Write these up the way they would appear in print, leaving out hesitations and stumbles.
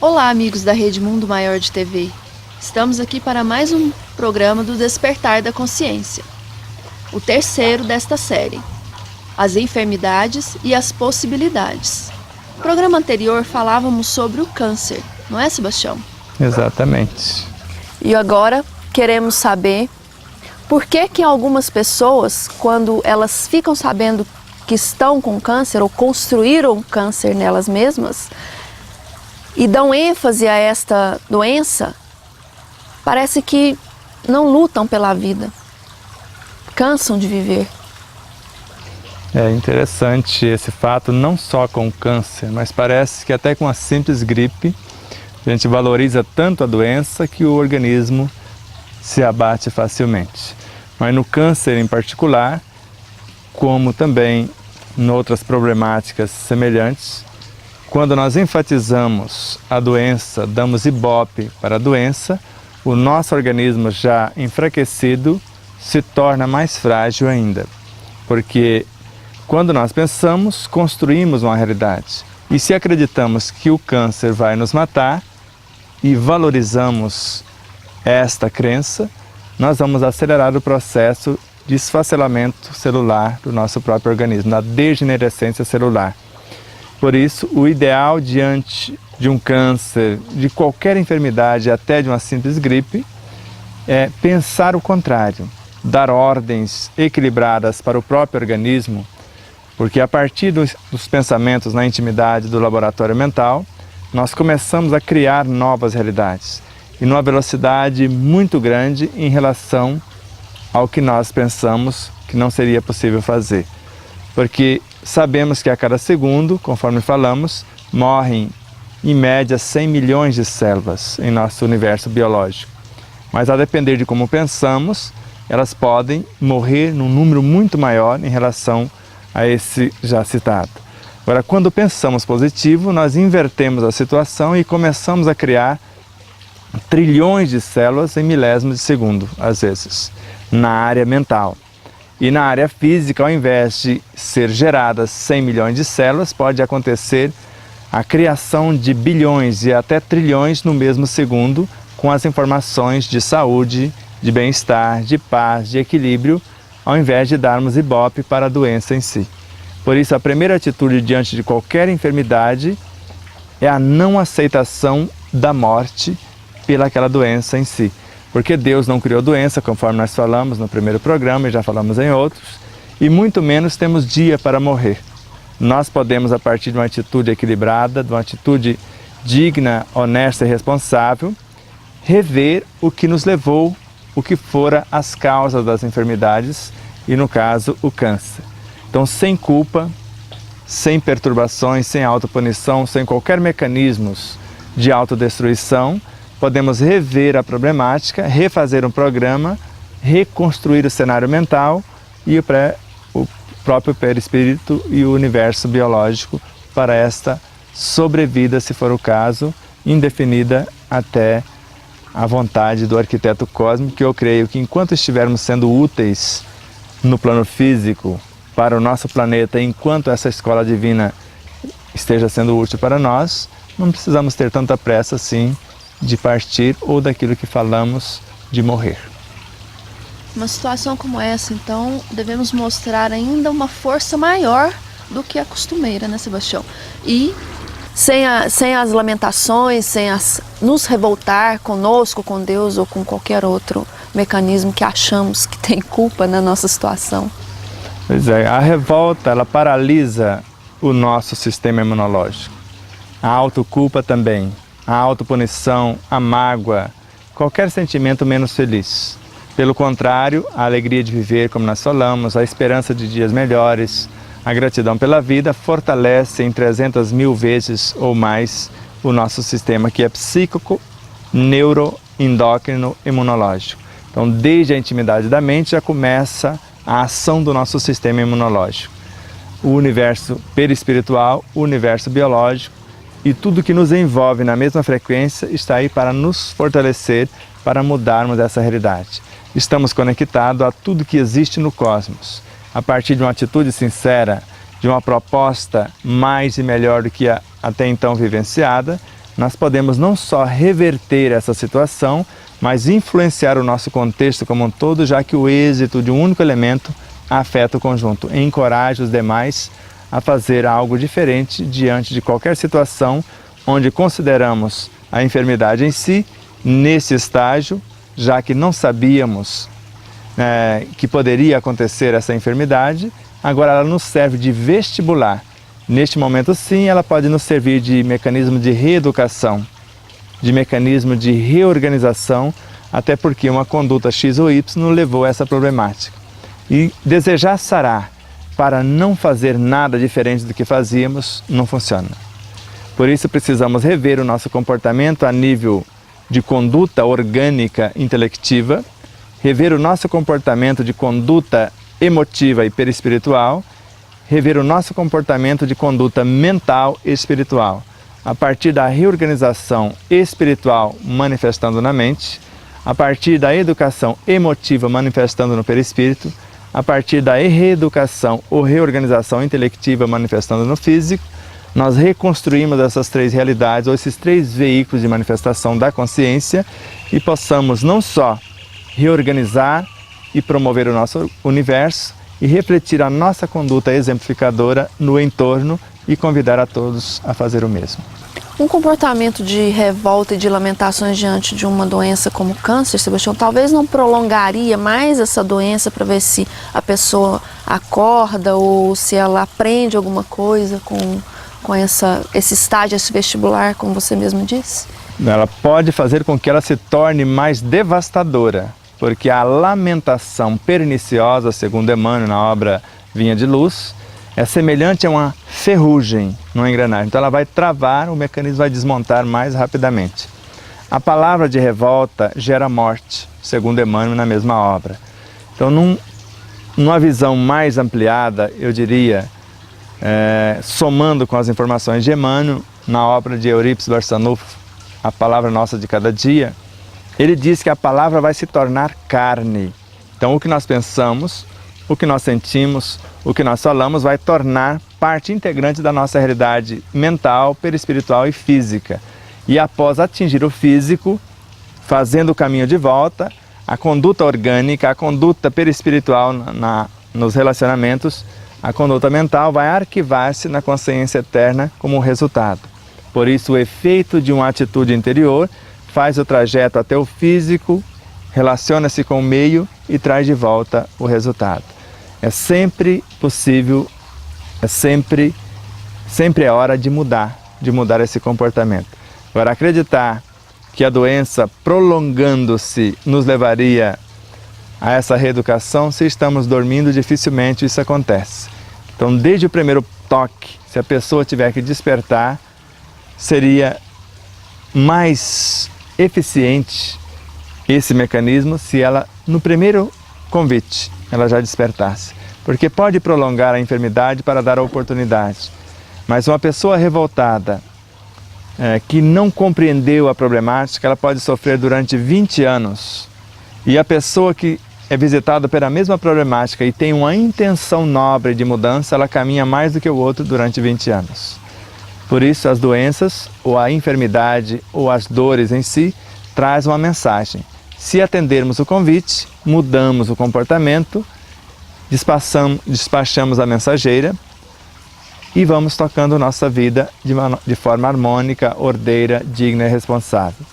Olá, amigos da Rede Mundo Maior de TV. Estamos aqui para mais um programa do Despertar da Consciência, o terceiro desta série, as enfermidades e as possibilidades. No programa anterior falávamos sobre o câncer, não é, Sebastião? Exatamente. E agora queremos saber por que algumas pessoas, quando elas ficam sabendo que estão com câncer ou construíram câncer nelas mesmas e dão ênfase a esta doença, parece que não lutam pela vida, cansam de viver. É interessante esse fato, não só com o câncer, mas parece que até com a simples gripe, a gente valoriza tanto a doença que o organismo se abate facilmente. Mas no câncer em particular, como também em outras problemáticas semelhantes, quando nós enfatizamos a doença, damos ibope para a doença, o nosso organismo já enfraquecido se torna mais frágil ainda. Porque quando nós pensamos, construímos uma realidade. E se acreditamos que o câncer vai nos matar e valorizamos esta crença, nós vamos acelerar o processo de esfacelamento celular do nosso próprio organismo, da degenerescência celular. Por isso, o ideal diante de um câncer, de qualquer enfermidade, até de uma simples gripe, é pensar o contrário, dar ordens equilibradas para o próprio organismo, porque a partir dos pensamentos na intimidade do laboratório mental, nós começamos a criar novas realidades, e numa velocidade muito grande em relação ao que nós pensamos que não seria possível fazer. Porque sabemos que a cada segundo, conforme falamos, morrem em média 100 milhões de células em nosso universo biológico. Mas a depender de como pensamos, elas podem morrer num número muito maior em relação a esse já citado. Agora, quando pensamos positivo, nós invertemos a situação e começamos a criar trilhões de células em milésimos de segundo, às vezes, na área mental. E na área física, ao invés de ser geradas 100 milhões de células, pode acontecer a criação de bilhões e até trilhões no mesmo segundo, com as informações de saúde, de bem-estar, de paz, de equilíbrio, ao invés de darmos ibope para a doença em si. Por isso, a primeira atitude diante de qualquer enfermidade é a não aceitação da morte pelaquela doença em si. Porque Deus não criou doença, conforme nós falamos no primeiro programa e já falamos em outros, e muito menos temos dia para morrer. Nós podemos, a partir de uma atitude equilibrada, de uma atitude digna, honesta e responsável, rever o que nos levou, o que fora as causas das enfermidades, e no caso, o câncer. Então, sem culpa, sem perturbações, sem autopunição, sem qualquer mecanismos de autodestruição, podemos rever a problemática, refazer um programa, reconstruir o cenário mental e o próprio perispírito e o universo biológico para esta sobrevida, se for o caso, indefinida até a vontade do arquiteto cósmico, que eu creio que enquanto estivermos sendo úteis no plano físico para o nosso planeta, enquanto essa escola divina esteja sendo útil para nós, não precisamos ter tanta pressa assim de partir ou daquilo que falamos de morrer. Uma situação como essa, então, devemos mostrar ainda uma força maior do que a costumeira, né, Sebastião? E sem as lamentações, sem nos revoltar conosco, com Deus ou com qualquer outro mecanismo que achamos que tem culpa na nossa situação. Pois é, a revolta, ela paralisa o nosso sistema imunológico. A autoculpa também. A autopunição, a mágoa, qualquer sentimento menos feliz. Pelo contrário, a alegria de viver, como nós falamos, a esperança de dias melhores, a gratidão pela vida fortalece em 300 mil vezes ou mais o nosso sistema, que é psíquico, neuroendócrino, imunológico. Então, desde a intimidade da mente já começa a ação do nosso sistema imunológico. O universo perispiritual, o universo biológico, e tudo que nos envolve na mesma frequência está aí para nos fortalecer, para mudarmos essa realidade. Estamos conectados a tudo que existe no cosmos. A partir de uma atitude sincera, de uma proposta mais e melhor do que a até então vivenciada, nós podemos não só reverter essa situação, mas influenciar o nosso contexto como um todo, já que o êxito de um único elemento afeta o conjunto. Encoraje os demais a fazer algo diferente diante de qualquer situação onde consideramos a enfermidade em si, nesse estágio, já que não sabíamos que poderia acontecer essa enfermidade, agora ela nos serve de vestibular. Neste momento, sim, ela pode nos servir de mecanismo de reeducação, de mecanismo de reorganização, até porque uma conduta X ou Y levou a essa problemática. E desejar sarar para não fazer nada diferente do que fazíamos não funciona. Por isso precisamos rever o nosso comportamento a nível de conduta orgânica intelectiva, rever o nosso comportamento de conduta emotiva e perispiritual, rever o nosso comportamento de conduta mental e espiritual, a partir da reorganização espiritual manifestando na mente, a partir da educação emotiva manifestando no perispírito, a partir da reeducação ou reorganização intelectiva manifestando no físico, nós reconstruímos essas três realidades, ou esses três veículos de manifestação da consciência, e possamos não só reorganizar e promover o nosso universo, e refletir a nossa conduta exemplificadora no entorno e convidar a todos a fazer o mesmo. Um comportamento de revolta e de lamentações diante de uma doença como câncer, Sebastião, talvez não prolongaria mais essa doença para ver se a pessoa acorda ou se ela aprende alguma coisa com esse estágio, esse vestibular, como você mesmo disse? Ela pode fazer com que ela se torne mais devastadora, porque a lamentação perniciosa, segundo Emmanuel na obra Vinha de Luz, é semelhante a uma ferrugem numa engrenagem. Então ela vai travar, o mecanismo vai desmontar mais rapidamente. A palavra de revolta gera morte, segundo Emmanuel na mesma obra. Então, numa visão mais ampliada, eu diria, somando com as informações de Emmanuel, na obra de Eurípides Barçanufo, A Palavra Nossa de Cada Dia, ele diz que a palavra vai se tornar carne. Então, o que nós pensamos, o que nós sentimos, o que nós falamos vai tornar parte integrante da nossa realidade mental, perispiritual e física. E após atingir o físico, fazendo o caminho de volta, a conduta orgânica, a conduta perispiritual nos relacionamentos, a conduta mental vai arquivar-se na consciência eterna como resultado. Por isso, o efeito de uma atitude interior faz o trajeto até o físico, relaciona-se com o meio e traz de volta o resultado. É sempre possível, sempre é hora de mudar esse comportamento. Agora, acreditar que a doença prolongando-se nos levaria a essa reeducação, se estamos dormindo, dificilmente isso acontece. Então, desde o primeiro toque, se a pessoa tiver que despertar, seria mais eficiente esse mecanismo se ela, no primeiro convite, ela já despertasse. Porque pode prolongar a enfermidade para dar a oportunidade. Mas uma pessoa revoltada, que não compreendeu a problemática, ela pode sofrer durante 20 anos. E a pessoa que é visitada pela mesma problemática e tem uma intenção nobre de mudança, ela caminha mais do que o outro durante 20 anos. Por isso, as doenças, ou a enfermidade, ou as dores em si, traz uma mensagem. Se atendermos o convite, mudamos o comportamento, despachamos a mensageira e vamos tocando nossa vida de forma harmônica, ordeira, digna e responsável.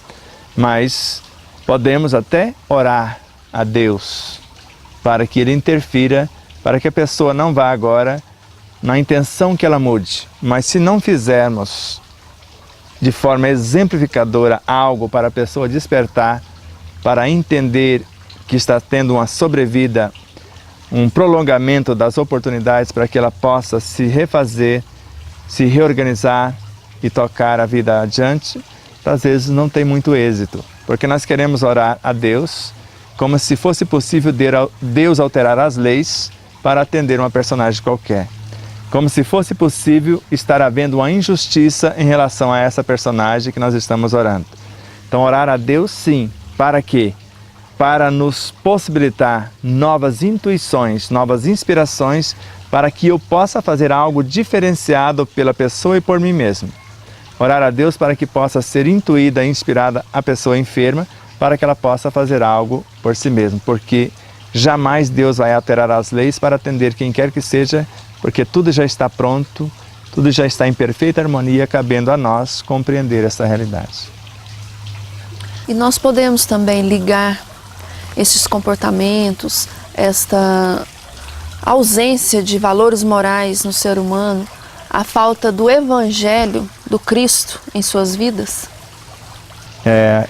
Mas podemos até orar a Deus para que Ele interfira, para que a pessoa não vá agora na intenção que ela mude. Mas se não fizermos de forma exemplificadora algo para a pessoa despertar, para entender que está tendo uma sobrevida, um prolongamento das oportunidades para que ela possa se refazer, se reorganizar e tocar a vida adiante, às vezes não tem muito êxito, porque nós queremos orar a Deus como se fosse possível Deus alterar as leis para atender uma personagem qualquer. Como se fosse possível estar havendo uma injustiça em relação a essa personagem que nós estamos orando. Então, orar a Deus, sim. Para quê? Para nos possibilitar novas intuições, novas inspirações, para que eu possa fazer algo diferenciado pela pessoa e por mim mesmo. Orar a Deus para que possa ser intuída e inspirada a pessoa enferma, para que ela possa fazer algo por si mesma, porque jamais Deus vai alterar as leis para atender quem quer que seja, porque tudo já está pronto, tudo já está em perfeita harmonia, cabendo a nós compreender essa realidade. E nós podemos também ligar esses comportamentos, esta ausência de valores morais no ser humano, à falta do Evangelho do Cristo em suas vidas?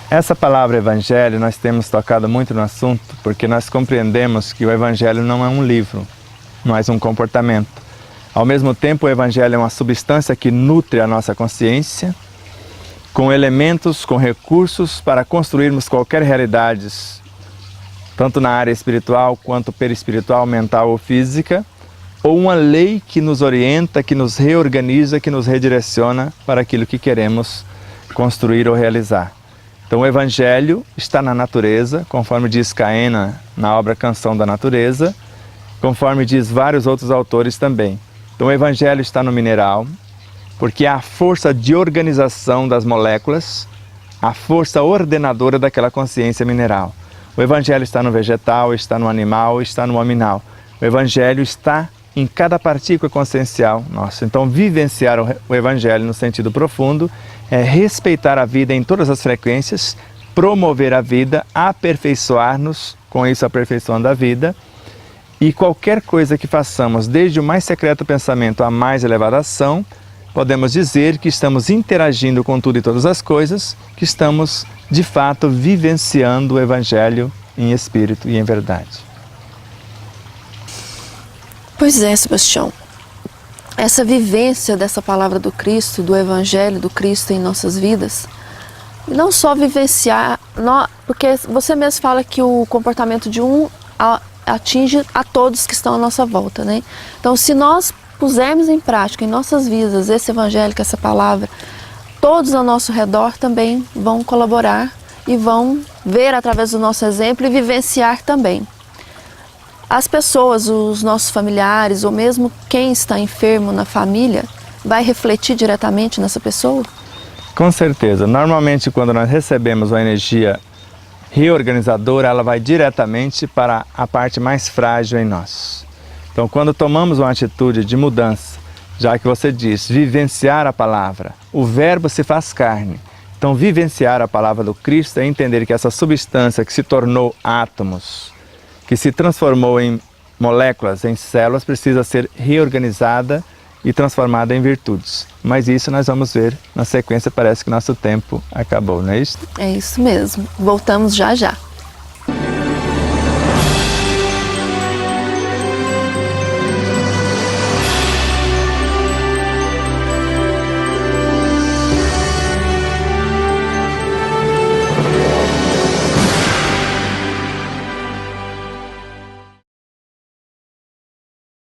Essa palavra Evangelho, nós temos tocado muito no assunto, porque nós compreendemos que o Evangelho não é um livro, mas um comportamento. Ao mesmo tempo, o Evangelho é uma substância que nutre a nossa consciência, com elementos, com recursos para construirmos qualquer realidade, tanto na área espiritual quanto perispiritual, mental ou física, ou uma lei que nos orienta, que nos reorganiza, que nos redireciona para aquilo que queremos construir ou realizar. Então o Evangelho está na natureza, conforme diz Caena na obra Canção da Natureza, conforme diz vários outros autores também. Então o Evangelho está no mineral, porque é a força de organização das moléculas, a força ordenadora daquela consciência mineral. O Evangelho está no vegetal, está no animal, está no hominal. O Evangelho está em cada partícula consciencial nossa. Então, vivenciar o Evangelho no sentido profundo é respeitar a vida em todas as frequências, promover a vida, aperfeiçoar-nos, com isso aperfeiçoando a vida, e qualquer coisa que façamos, desde o mais secreto pensamento à mais elevada ação, podemos dizer que estamos interagindo com tudo e todas as coisas, que estamos, de fato, vivenciando o Evangelho em espírito e em verdade. Pois é, Sebastião. Essa vivência dessa palavra do Cristo, do Evangelho do Cristo em nossas vidas, não só vivenciar, porque você mesmo fala que o comportamento de um atinge a todos que estão à nossa volta, né? Então, se nós pusermos em prática em nossas vidas esse Evangelho, essa palavra, todos ao nosso redor também vão colaborar e vão ver através do nosso exemplo e vivenciar também. As pessoas, os nossos familiares, ou mesmo quem está enfermo na família, vai refletir diretamente nessa pessoa? Com certeza. Normalmente, quando nós recebemos uma energia reorganizadora, ela vai diretamente para a parte mais frágil em nós. Então, quando tomamos uma atitude de mudança, já que você diz, vivenciar a palavra, o verbo se faz carne. Então, vivenciar a palavra do Cristo é entender que essa substância que se tornou átomos, que se transformou em moléculas, em células, precisa ser reorganizada e transformada em virtudes. Mas isso nós vamos ver na sequência, parece que nosso tempo acabou, não é isso? É isso mesmo. Voltamos já já.